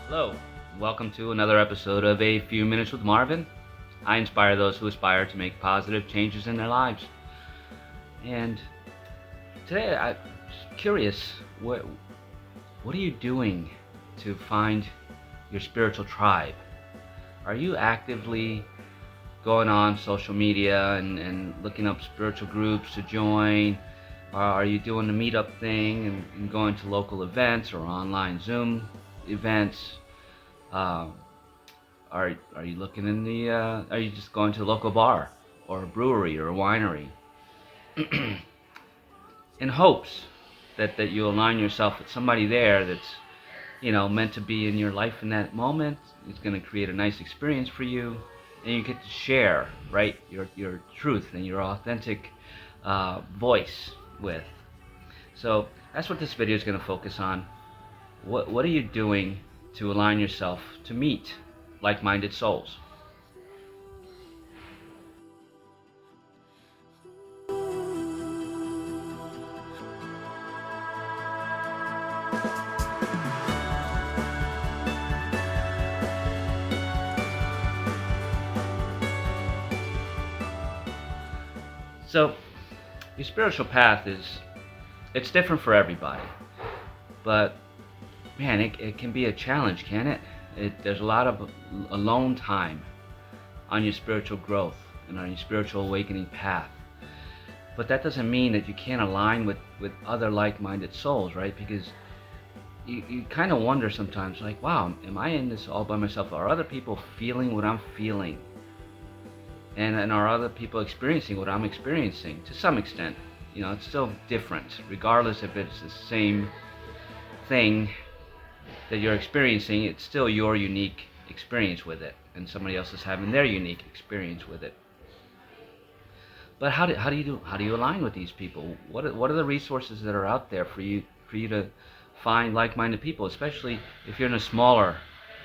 Hello, welcome to another episode of A Few Minutes with Marvin. I inspire those who aspire to make positive changes in their lives. And today I'm curious, what are you doing to find your spiritual tribe? Are you actively going on social media and looking up spiritual groups to join? Or are you doing the meetup thing and going to local events or online Zoom events? Um, are you looking in the? Are you just going to a local bar or a brewery or a winery in hopes that you align yourself with somebody there that's meant to be in your life in that moment? It's going to create a nice experience for you, and you get to share right your truth and your authentic voice with. So that's what this video is going to focus on. What are you doing to align yourself to meet like-minded souls? So your spiritual path it's different for everybody, but man, it can be a challenge, can it? There's a lot of alone time on your spiritual growth and on your spiritual awakening path. But that doesn't mean that you can't align with other like-minded souls, right? Because you kind of wonder sometimes, like, wow, am I in this all by myself? Are other people feeling what I'm feeling? And are other people experiencing what I'm experiencing? To some extent, it's still different, regardless if it's the same thing that you're experiencing. It's still your unique experience with it, and somebody else is having their unique experience with it. But how do you align with these people? What are the resources that are out there for you to find like-minded people, especially if you're in the smaller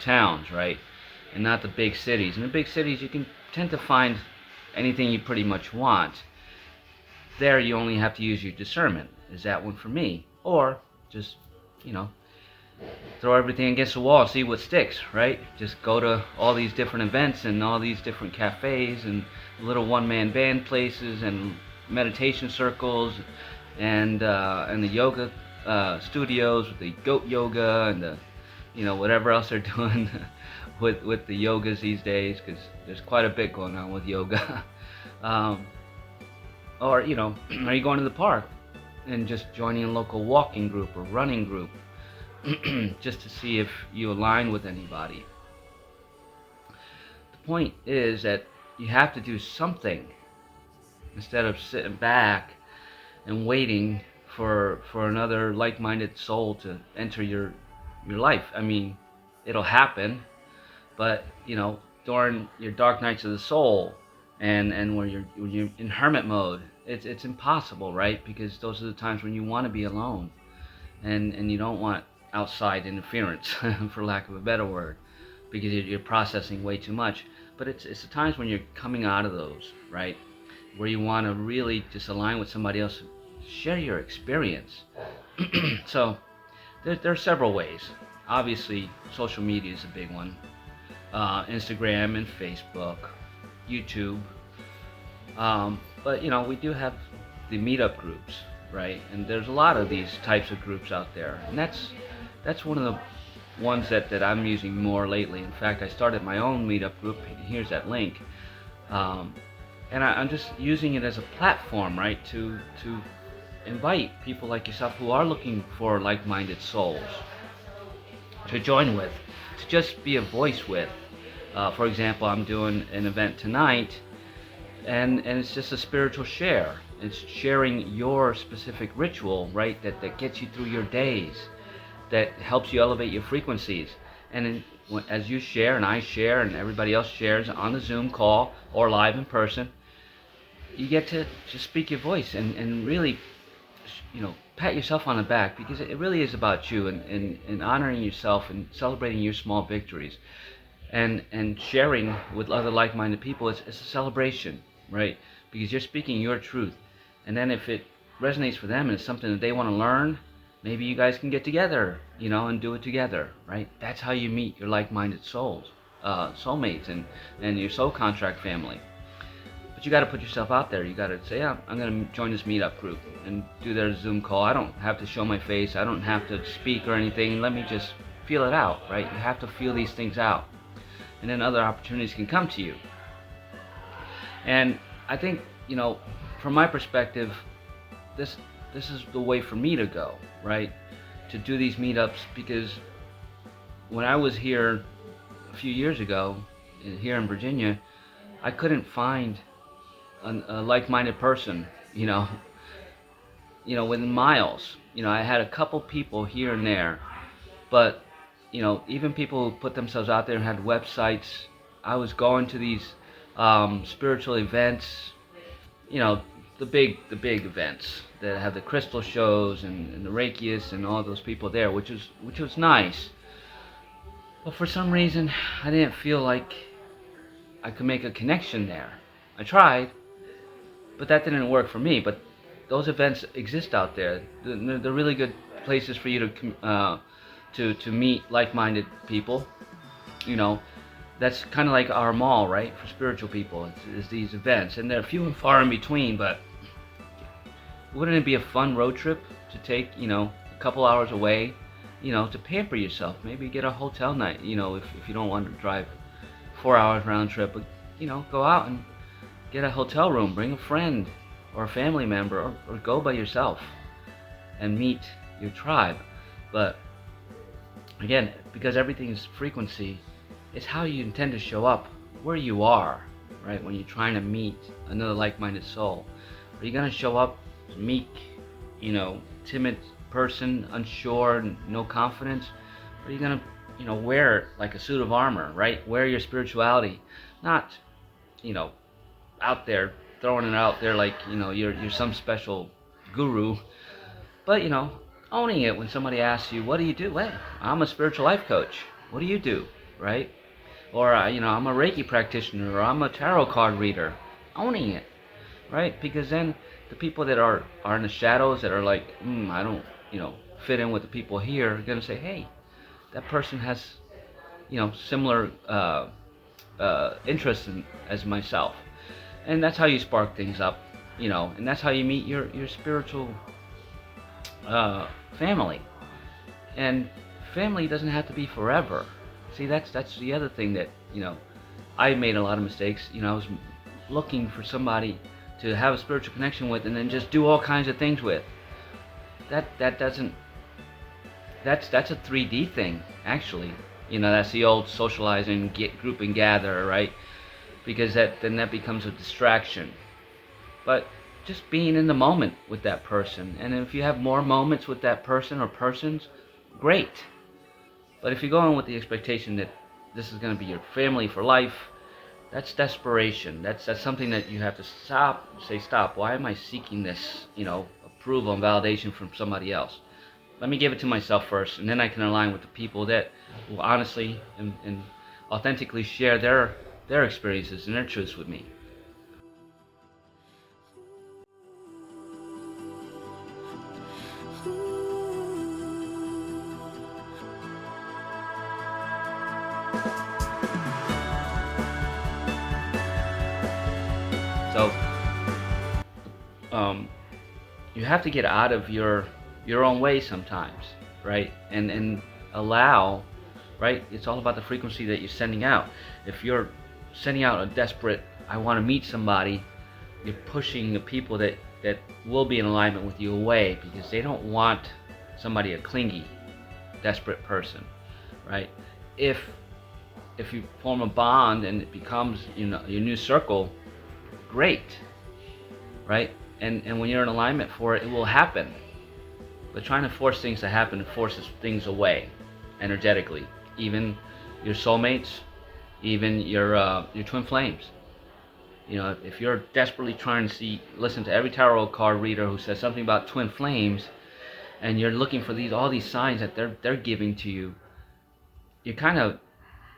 towns, right, and not the big cities? In the big cities, you can tend to find anything you pretty much want. There, you only have to use your discernment. Is that one for me? Or just, you know, throw everything against the wall, see what sticks, right? Just go to all these different events and all these different cafes and little one-man band places and meditation circles and the yoga studios with the goat yoga and the whatever else they're doing with the yogas these days, because there's quite a bit going on with yoga. um, or are you going to the park and just joining a local walking group or running group just to see if you align with anybody? The point is that you have to do something instead of sitting back and waiting for another like-minded soul to enter your life. I mean, it'll happen, but during your dark nights of the soul and when you're in hermit mode, it's impossible, right? Because those are the times when you want to be alone, and you don't want outside interference, for lack of a better word, because you're processing way too much. But it's the times when you're coming out of those, right, where you want to really just align with somebody else, share your experience. So there are several ways. Obviously, social media is a big one. Instagram and Facebook, YouTube. But we do have the meetup groups, right? And there's a lot of these types of groups out there, and that's one of the ones that I'm using more lately. In fact, I started my own meetup group. Here's that link. And I'm just using it as a platform, right, to invite people like yourself who are looking for like-minded souls to join with, to just be a voice with. For example, I'm doing an event tonight, and it's just a spiritual share. It's sharing your specific ritual, right, that gets you through your days, that helps you elevate your frequencies. And as you share and I share and everybody else shares on the Zoom call or live in person, you get to just speak your voice and really pat yourself on the back, because it really is about you and honoring yourself and celebrating your small victories and sharing with other like-minded people. It's a celebration, right? Because you're speaking your truth, and then if it resonates for them and it's something that they want to learn, Maybe you guys can get together, and do it together, right? That's how you meet your like-minded soulmates, and your soul contract family. But you got to put yourself out there. You got to say, yeah, I'm going to join this meetup group and do their Zoom call. I don't have to show my face. I don't have to speak or anything. Let me just feel it out, right? You have to feel these things out. And then other opportunities can come to you. And I think, from my perspective, this is the way for me to go, right? To do these meetups, because when I was here a few years ago, here in Virginia, I couldn't find a like-minded person, within miles. I had a couple people here and there, but even people who put themselves out there and had websites. I was going to these spiritual events, the big events that have the crystal shows and the Reikiists and all those people there, which was nice. But for some reason, I didn't feel like I could make a connection there. I tried, but that didn't work for me. But those events exist out there. They're really good places for you to meet like-minded people. That's kind of like our mall, right? For spiritual people, it's these events, and they're few and far in between. But wouldn't it be a fun road trip to take, a couple hours away, to pamper yourself? Maybe get a hotel night, if you don't want to drive 4 hours round trip, but go out and get a hotel room, bring a friend or a family member, or go by yourself and meet your tribe. But again, because everything is frequency, it's how you intend to show up where you are, right? When you're trying to meet another like-minded soul, are you going to show up meek, timid person, unsure, no confidence? Or are you going to, wear like a suit of armor, right? Wear your spirituality, not, out there, throwing it out there like, you're some special guru, but, owning it when somebody asks you, what do you do? Well, I'm a spiritual life coach. What do you do, right? Or, I'm a Reiki practitioner, or I'm a tarot card reader. Owning it, right? Because then the people that are in the shadows, that are like, I don't, fit in with the people here, are going to say, hey, that person has, similar interests as myself. And that's how you spark things up, and that's how you meet your spiritual family. And family doesn't have to be forever. See, that's the other thing that, I made a lot of mistakes. I was looking for somebody to have a spiritual connection with and then just do all kinds of things with. That doesn't, that's a 3D thing, actually. That's the old socializing, group and gather, right? Because then that becomes a distraction. But just being in the moment with that person, and if you have more moments with that person or persons, great. But if you go in with the expectation that this is going to be your family for life, that's desperation. That's something that you have to stop. Why am I seeking this, approval and validation from somebody else? Let me give it to myself first, and then I can align with the people that will honestly and authentically share their experiences and their truths with me. So, you have to get out of your own way sometimes, right? And allow, right? It's all about the frequency that you're sending out. If you're sending out a desperate, I want to meet somebody, you're pushing the people that will be in alignment with you away, because they don't want somebody, a clingy, desperate person, right? If you form a bond and it becomes, your new circle, great, right? And when you're in alignment for it, it will happen. But trying to force things to happen forces things away energetically. Even your soulmates, even your twin flames. If you're desperately trying to listen to every tarot card reader who says something about twin flames, and you're looking for all these signs that they're giving to you, you're kind of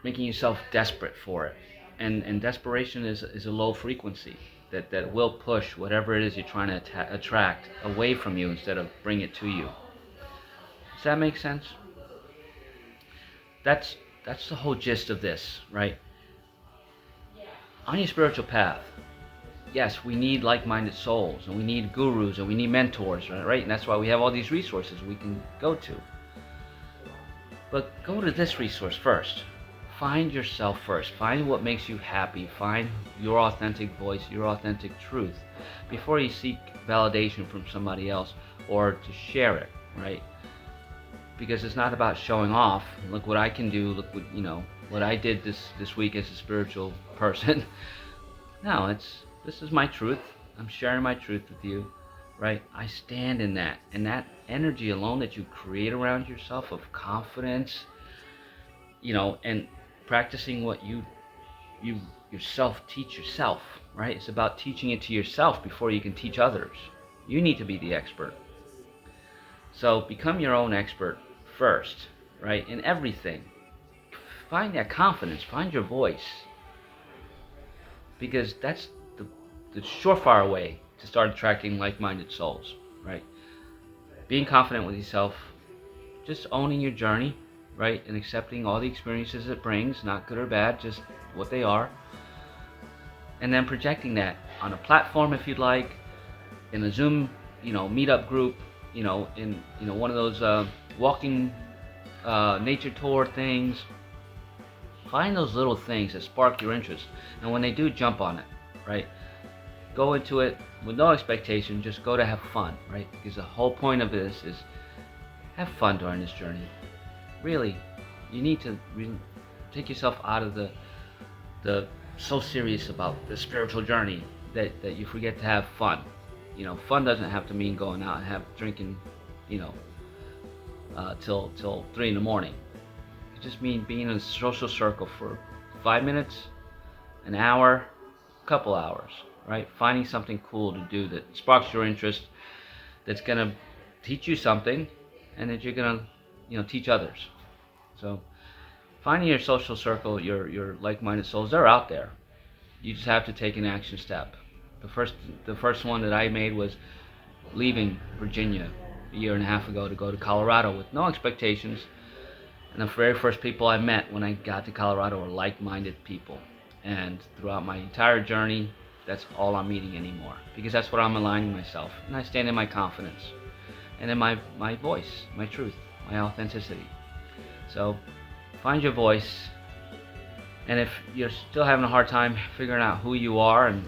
making yourself desperate for it. And desperation is a low frequency that will push whatever it is you're trying to attract away from you instead of bring it to you. Does that make sense? That's that's the whole gist of this, right? On your spiritual path, yes, we need like-minded souls, and we need gurus, and we need mentors, right? And that's why we have all these resources we can go to. But go to this resource first. Find yourself first. Find what makes you happy. Find your authentic voice, your authentic truth, before you seek validation from somebody else or to share it, right? Because it's not about showing off. Look what I can do. Look what, what I did this week as a spiritual person. No, this is my truth. I'm sharing my truth with you, right? I stand in that, and that energy alone that you create around yourself of confidence, and practicing what you yourself teach yourself, right? It's about teaching it to yourself before you can teach others. You need to be the expert. So become your own expert first, right? In everything. Find that confidence. Find your voice. Because that's the surefire way to start attracting like-minded souls, right? Being confident with yourself, just owning your journey, right? And accepting all the experiences it brings, not good or bad, just what they are. And then projecting that on a platform if you'd like, in a Zoom, meetup group, in one of those walking nature tour things. Find those little things that spark your interest, and when they do, jump on it, right? Go into it with no expectation, just go to have fun, right? Because the whole point of this is have fun during this journey. Really, you need to take yourself out of the so serious about the spiritual journey that you forget to have fun. Fun doesn't have to mean going out and drinking, till 3 in the morning. It just means being in a social circle for 5 minutes, an hour, a couple hours, right? Finding something cool to do that sparks your interest, that's gonna teach you something, and that you're gonna, teach others. So finding your social circle, your like-minded souls, they're out there. You just have to take an action step. The first one that I made was leaving Virginia a year and a half ago to go to Colorado with no expectations. And the very first people I met when I got to Colorado were like-minded people. And throughout my entire journey, that's all I'm meeting anymore. Because that's what I'm aligning myself. And I stand in my confidence. And in my voice, my truth, my authenticity. So find your voice. And if you're still having a hard time figuring out who you are and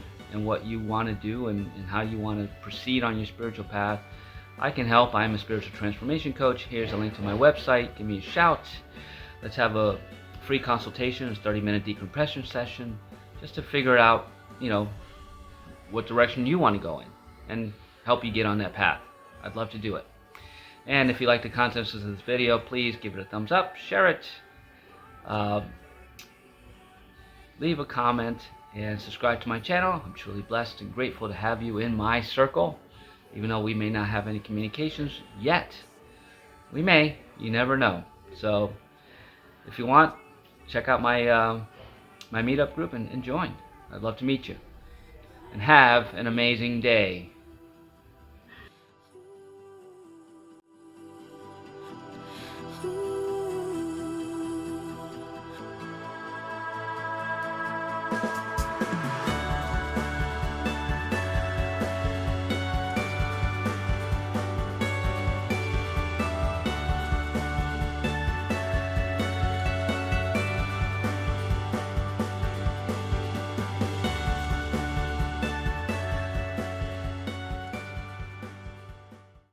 what you want to do and how you want to proceed on your spiritual path, I can help. I'm a spiritual transformation coach. Here's a link to my website. Give me a shout. Let's have a free consultation, a 30-minute decompression session, just to figure out, what direction you want to go in and help you get on that path. I'd love to do it. And if you like the contents of this video, please give it a thumbs up, share it, leave a comment, and subscribe to my channel. I'm truly blessed and grateful to have you in my circle. Even though we may not have any communications yet, we may. You never know. So if you want, check out my my meetup group and join. I'd love to meet you. And have an amazing day. Ooh.